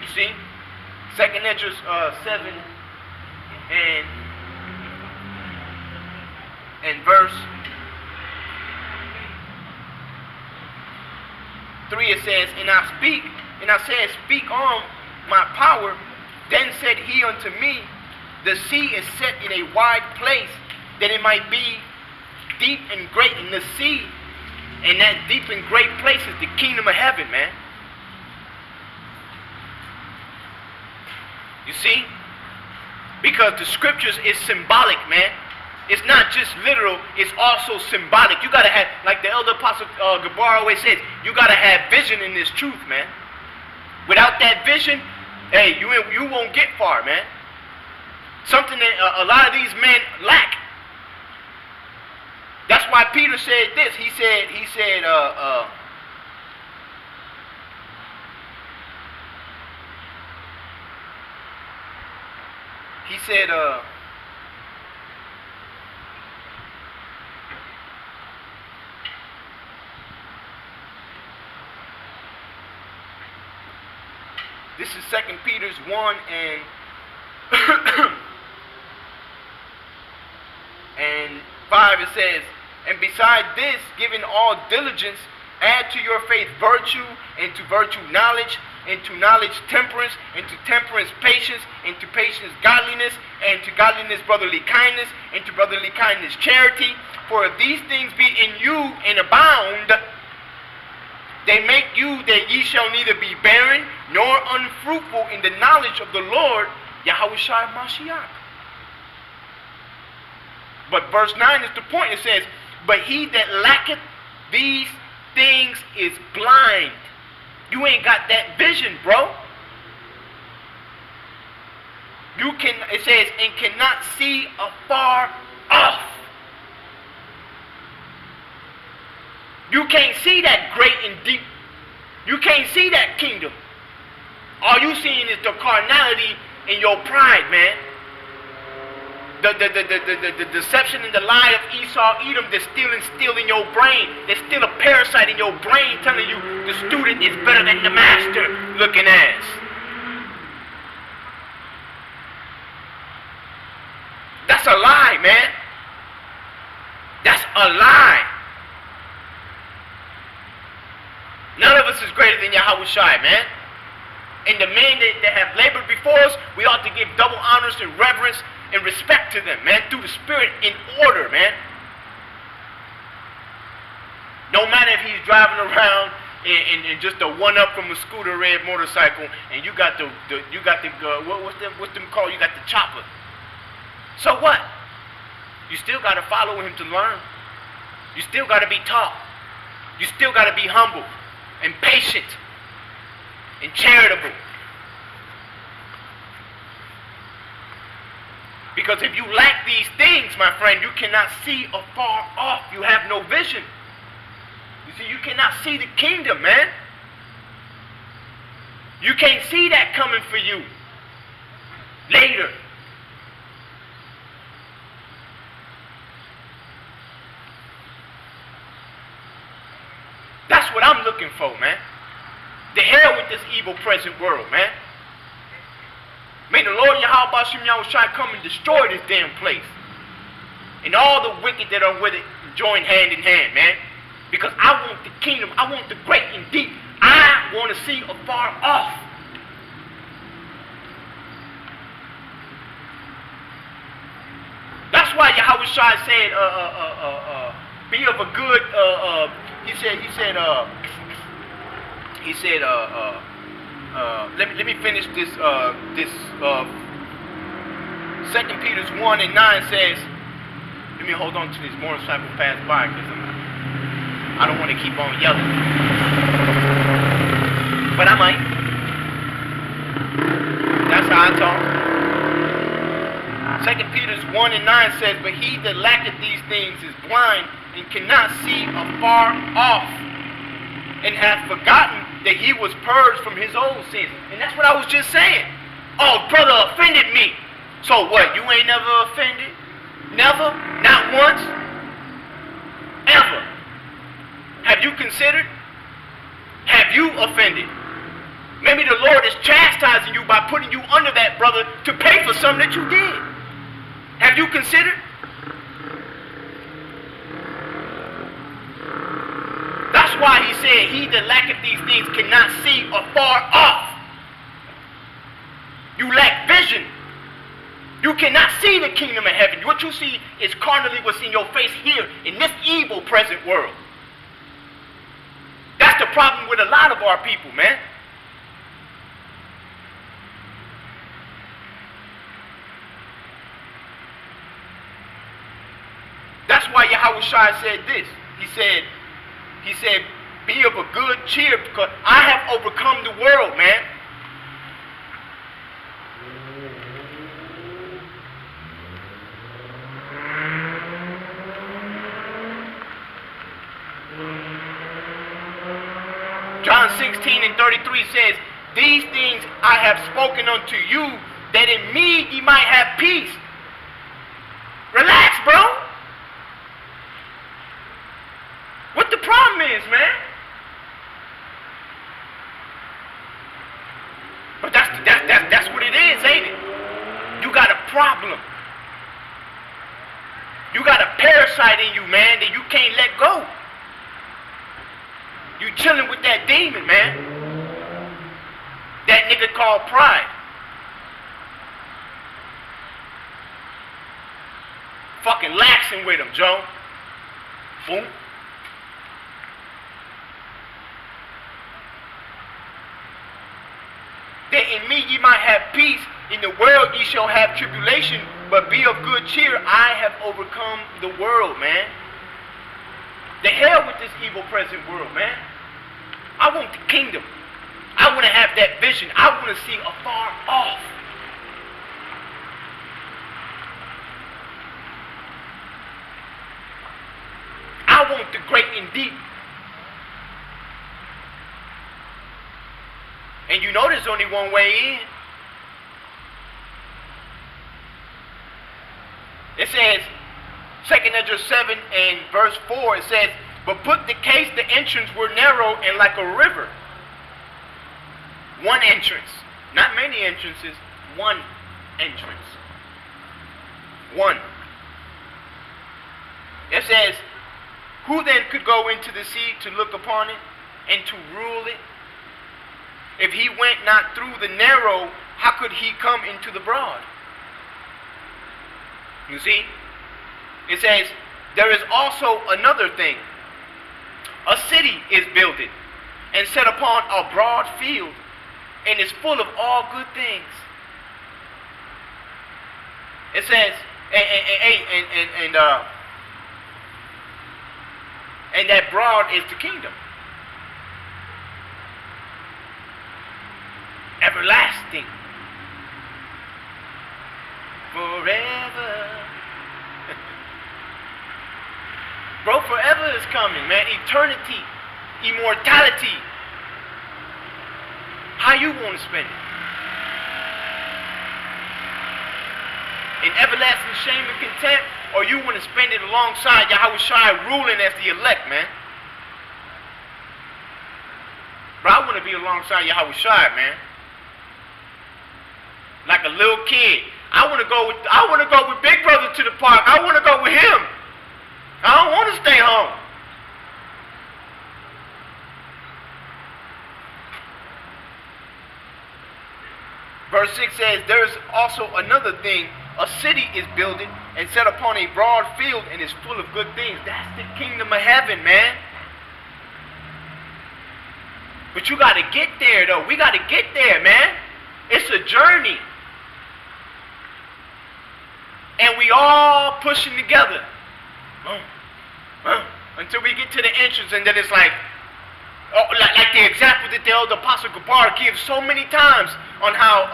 You see? Second Esdras 7 and verse 3, it says, and I said, speak on my power. Then said he unto me, the sea is set in a wide place, that it might be deep and great in the sea. And that deep and great place is the kingdom of heaven, man. You see? Because the scriptures is symbolic, man. It's not just literal, it's also symbolic. You gotta have, like the elder apostle Gabar always says, you gotta have vision in this truth, man. Without that vision, hey, you won't get far, man. Something that a lot of these men lack. That's why Peter said this. He said, this is 2 Peter's 1 and 5, it says, and beside this, giving all diligence, add to your faith virtue, and to virtue knowledge, and to knowledge temperance, and to temperance patience, and to patience godliness, and to godliness brotherly kindness, and to brotherly kindness charity. For if these things be in you and abound, they make you that ye shall neither be barren nor unfruitful in the knowledge of the Lord Yahushua Mashiach. But verse 9 is the point. It says, but he that lacketh these things is blind. You ain't got that vision, bro. It says, and cannot see afar off. You can't see that great and deep. You can't see that kingdom. All you seeing is the carnality in your pride, man. The deception and the lie of Esau, Edom, that's still in your brain. There's still a parasite in your brain telling you the student is better than the master looking ass. That's a lie, man. That's a lie. None of us is greater than Yahushua, man. And the men that have labored before us, we ought to give double honors and reverence and respect to them, man, through the spirit in order, man. No matter if he's driving around in just a one-up from a scooter red motorcycle, and you got what's them called? You got the chopper. So what? You still got to follow him to learn. You still got to be taught. You still got to be humble and patient and charitable. Because if you lack these things, my friend, you cannot see afar off. You have no vision. You see, you cannot see the kingdom, man. You can't see that coming for you later. That's what I'm looking for, man. The hell with this evil present world, man. May the Lord Yahweh Shem Yahushua come and destroy this damn place. And all the wicked that are with it join hand in hand, man. Because I want the kingdom. I want the great and deep. I want to see afar off. That's why Yahushua said, be of a good, let me finish this. 2 Peter's 1 and 9 says, let me hold on to this motorcycle pass by because I don't want to keep on yelling. But I might. That's how I talk. 2 Peter's 1 and 9 says, but he that lacketh these things is blind and cannot see afar off, and hath forgotten that he was purged from his old sins. And that's what I was just saying. Oh, brother offended me. So what? You ain't never offended? Never? Not once? Ever? Have you considered? Have you offended? Maybe the Lord is chastising you by putting you under that brother to pay for something that you did. Have you considered? That's why he said, he that lacketh these things cannot see afar off. You lack vision. You cannot see the kingdom of heaven. What you see is carnally what's in your face here in this evil present world. That's the problem with a lot of our people, man. That's why Yahushua said this. He said, be of a good cheer because I have overcome the world, man. John 16:33 says, these things I have spoken unto you, that in me ye might have peace. Relax, bro. What the problem is, man? But that's what it is, ain't it? You got a problem. You got a parasite in you, man, that you can't let go. You chilling with that demon, man. That nigga called pride. Fucking laxing with him, Joe. Boom. That in me ye might have peace. In the world ye shall have tribulation, but be of good cheer. I have overcome the world, man. The hell with this evil present world, man. I want the kingdom. I want to have that vision. I want to see afar off. I want the great and deep. And you know there's only one way in. It says, 2nd Ezra 7 and verse 4, it says, but put the case the entrance were narrow and like a river. One entrance. Not many entrances, one entrance. One. It says, who then could go into the sea to look upon it and to rule it? If he went not through the narrow, how could he come into the broad? You see? It says, there is also another thing. A city is builded and set upon a broad field and is full of all good things. It says, and that broad is the kingdom. Everlasting. Forever. Bro, forever is coming, man. Eternity. Immortality. How you want to spend it? In everlasting shame and contempt, or you want to spend it alongside Yahushua ruling as the elect, man? Bro, I want to be alongside Yahushua, man. Like a little kid. I want to go with Big Brother to the park. I want to go with him. I don't want to stay home. Verse 6 says, there is also another thing. A city is builded and set upon a broad field and is full of good things. That's the kingdom of heaven, man. But you got to get there, though. We got to get there, man. It's a journey. And we all pushing together. Until we get to the entrance, and then it's like the example that the elder Apostle Gabar gives so many times on how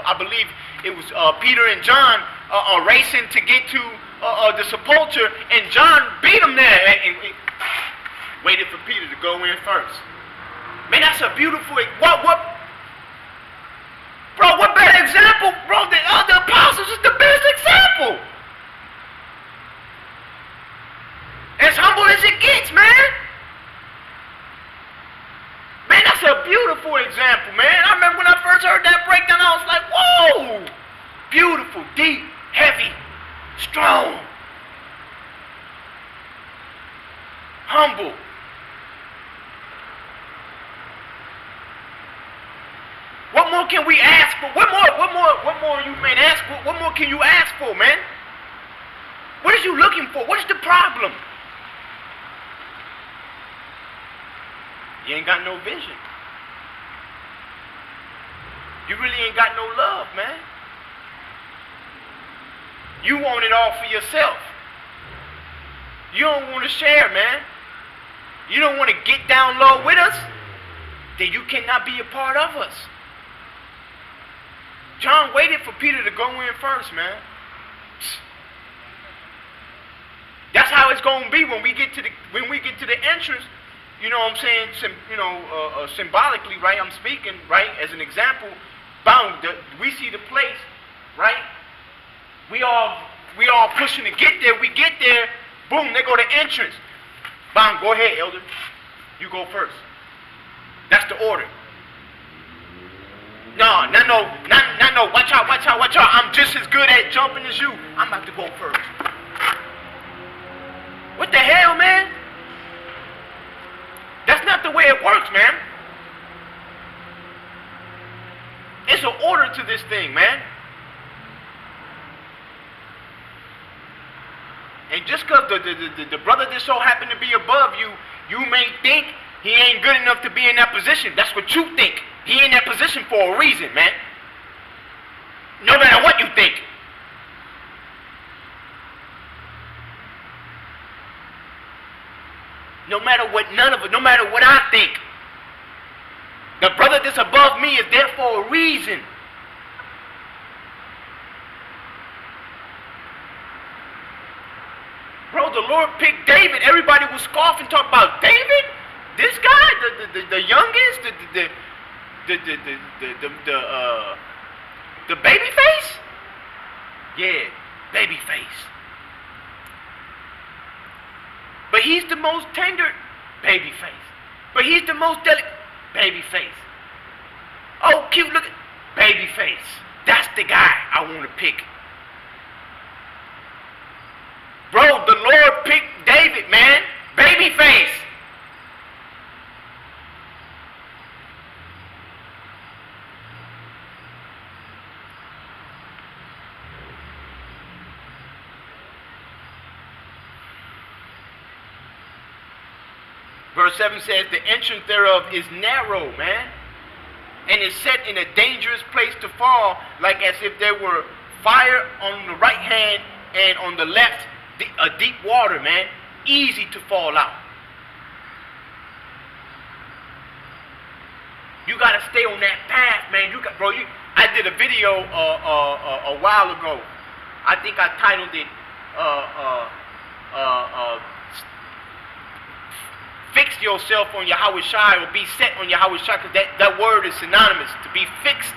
I believe it was Peter and John are racing to get to the sepulcher, and John beat them there and waited for Peter to go in first. Man, that's a beautiful. Bro, what better example? Bro, the other apostles is the best example. As humble as it gets, man. Man, that's a beautiful example, man. I remember when I first heard that breakdown, I was like, whoa! Beautiful, deep, heavy, strong, humble. What more can we ask for? What more you man ask for? What more can you ask for, man? What is you looking for? What is the problem? You ain't got no vision. You really ain't got no love, man. You want it all for yourself. You don't want to share, man. You don't want to get down low with us, then you cannot be a part of us. John waited for Peter to go in first, man. That's how it's gonna be when we get to the entrance. You know what I'm saying? Symbolically, right? I'm speaking, right? As an example, we see the place, right? We all pushing to get there. We get there, boom, they go to entrance. Bam, go ahead, elder. You go first. That's the order. No. Watch out. I'm just as good at jumping as you. I'm about to go first. What the hell, man? That's not the way it works, man. It's an order to this thing, man. And just because the brother that so happened to be above you, you may think he ain't good enough to be in that position. That's what you think. He in that position for a reason, man. No matter what you think. No matter what I think. The brother that's above me is there for a reason. Bro, the Lord picked David. Everybody was scoffing, talking about David? This guy? The youngest? The baby face? Yeah, baby face. But he's the most tender baby face. But he's the most delicate baby face. Oh, cute, look at baby face. That's the guy I want to pick. Bro, the Lord picked David, man. Baby face. Verse 7 says, the entrance thereof is narrow, man, and is set in a dangerous place to fall, like as if there were fire on the right hand and on the left, a deep water, man, easy to fall out. You got to stay on that path, man. I did a video a while ago. I think I titled it, fix yourself on Yahweh Shai, or be set on Yahweh Shai, because that word is synonymous. To be fixed,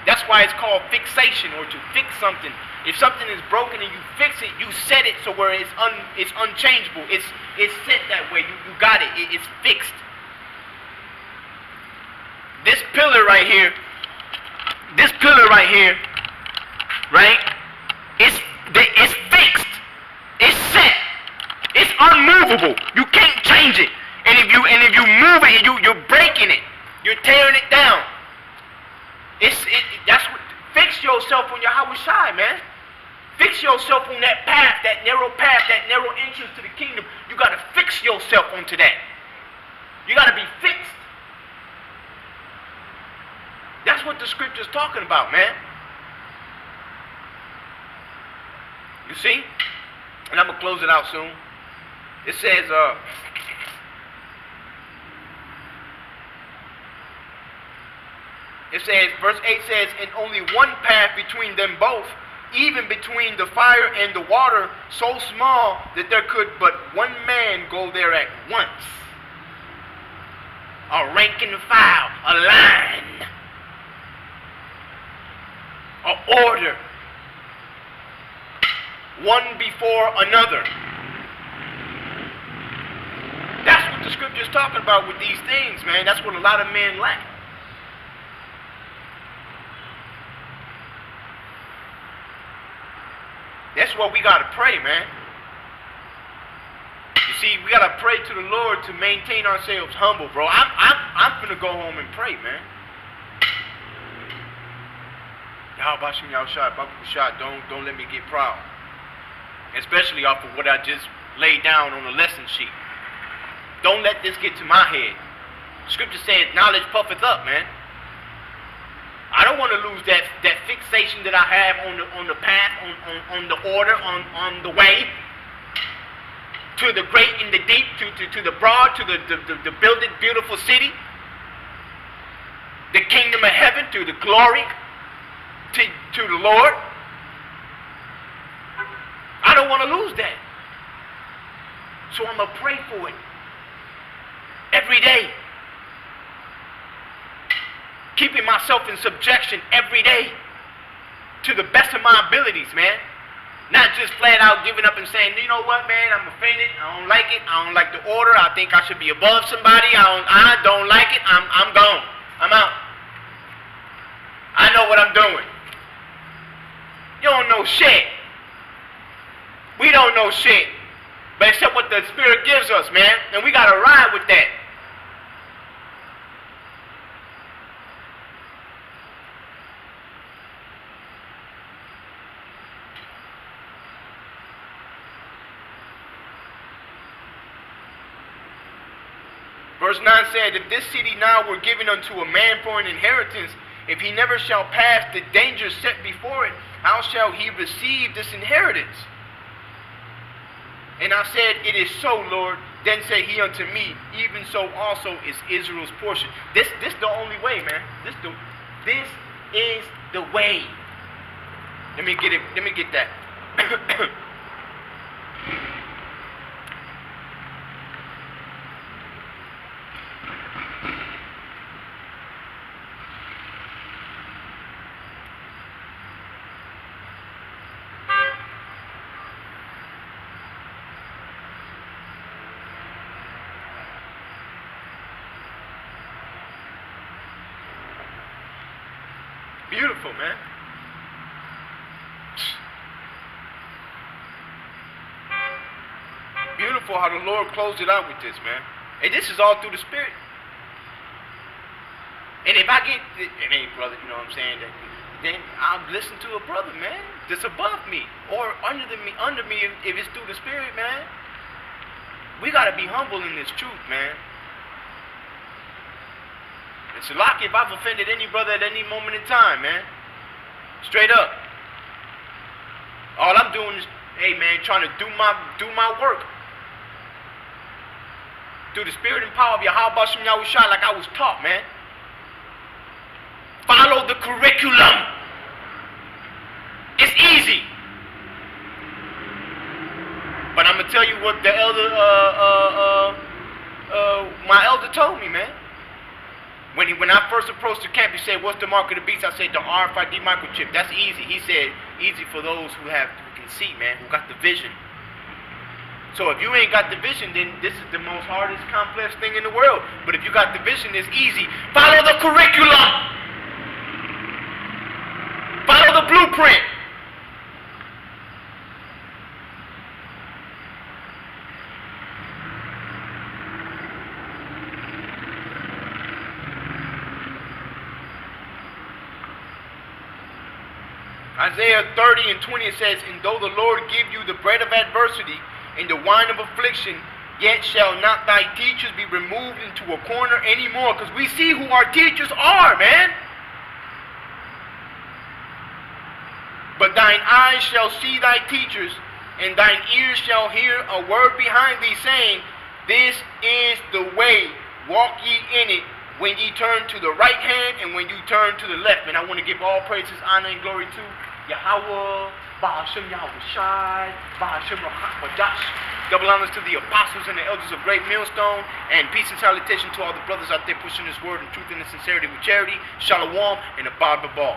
that's why it's called fixation, or to fix something. If something is broken and you fix it, you set it so where it's unchangeable. It's set that way. You got it. It's fixed. This pillar right here, right? It's fixed. It's set. It's unmovable. You can't change it. And if you move it, you're breaking it. You're tearing it down. That's what. Fix yourself on Yahweh Shai, man. Fix yourself on that path, that narrow entrance to the kingdom. You got to fix yourself onto that. You got to be fixed. That's what the scripture's talking about, man. You see? And I'm going to close it out soon. It says, verse 8 says, and only one path between them both, even between the fire and the water, so small that there could but one man go there at once. A rank and file, a line, a order, one before another. That's what the the scripture is talking about with these things, man. That's what a lot of men lack. That's what we gotta pray, man. You see, we gotta pray to the Lord to maintain ourselves humble, bro. I'm gonna go home and pray, man. Don't let me get proud. Especially off of what I just laid down on the lesson sheet. Don't let this get to my head. Scripture says knowledge puffeth up, man. I don't want to lose that fixation that I have on the path, on the order, on the way to the great and the deep, to the broad, to the builded beautiful city, the kingdom of heaven, to the glory, to the Lord. I don't want to lose that. So I'm going to pray for it every day. Keeping myself in subjection every day to the best of my abilities, man. Not just flat out giving up and saying, you know what, man, I'm offended. I don't like it. I don't like the order. I think I should be above somebody. I don't like it. I'm gone. I'm out. I know what I'm doing. You don't know shit. We don't know shit. But except what the Spirit gives us, man. And we got to ride with that. Verse 9 said, if this city now were given unto a man for an inheritance, if he never shall pass the danger set before it, how shall he receive this inheritance? And I said, it is so, Lord. Then said he unto me, even so also is Israel's portion. This the only way, man. This is the way. Let me get it. Let me get that. Beautiful, man. Beautiful how the Lord closed it out with this, man. And this is all through the Spirit. And if I get, it ain't brother, you know what I'm saying, then I'll listen to a brother, man, that's above me or under me if it's through the Spirit, man. We got to be humble in this truth, man. It's lucky if I've offended any brother at any moment in time, man. Straight up. All I'm doing is, hey, man, trying to do my work. Through the spirit and power of Yahweh Shem Yahushua, like I was taught, man. Follow the curriculum. It's easy. But I'm going to tell you what the elder, my elder told me, man. When I first approached the camp, he said, what's the mark of the beast? I said, the RFID microchip. That's easy. He said, easy for those who can see, man, who got the vision. So if you ain't got the vision, then this is the most hardest, complex thing in the world. But if you got the vision, it's easy. Follow the curriculum. Follow the blueprint. Isaiah 30 and 20 it says, and though the Lord give you the bread of adversity and the wine of affliction, yet shall not thy teachers be removed into a corner anymore. Because we see who our teachers are, man. But thine eyes shall see thy teachers, and thine ears shall hear a word behind thee, saying, this is the way, walk ye in it, when ye turn to the right hand and when you turn to the left. And I want to give all praises, honor, and glory to Yahweh, Bahashem Yahushai, Bahashem Rahadash. Double honors to the apostles and the elders of Great Millstone, and peace and salutation to all the brothers out there pushing this word in truth and in sincerity with charity. Shalom and abad babal.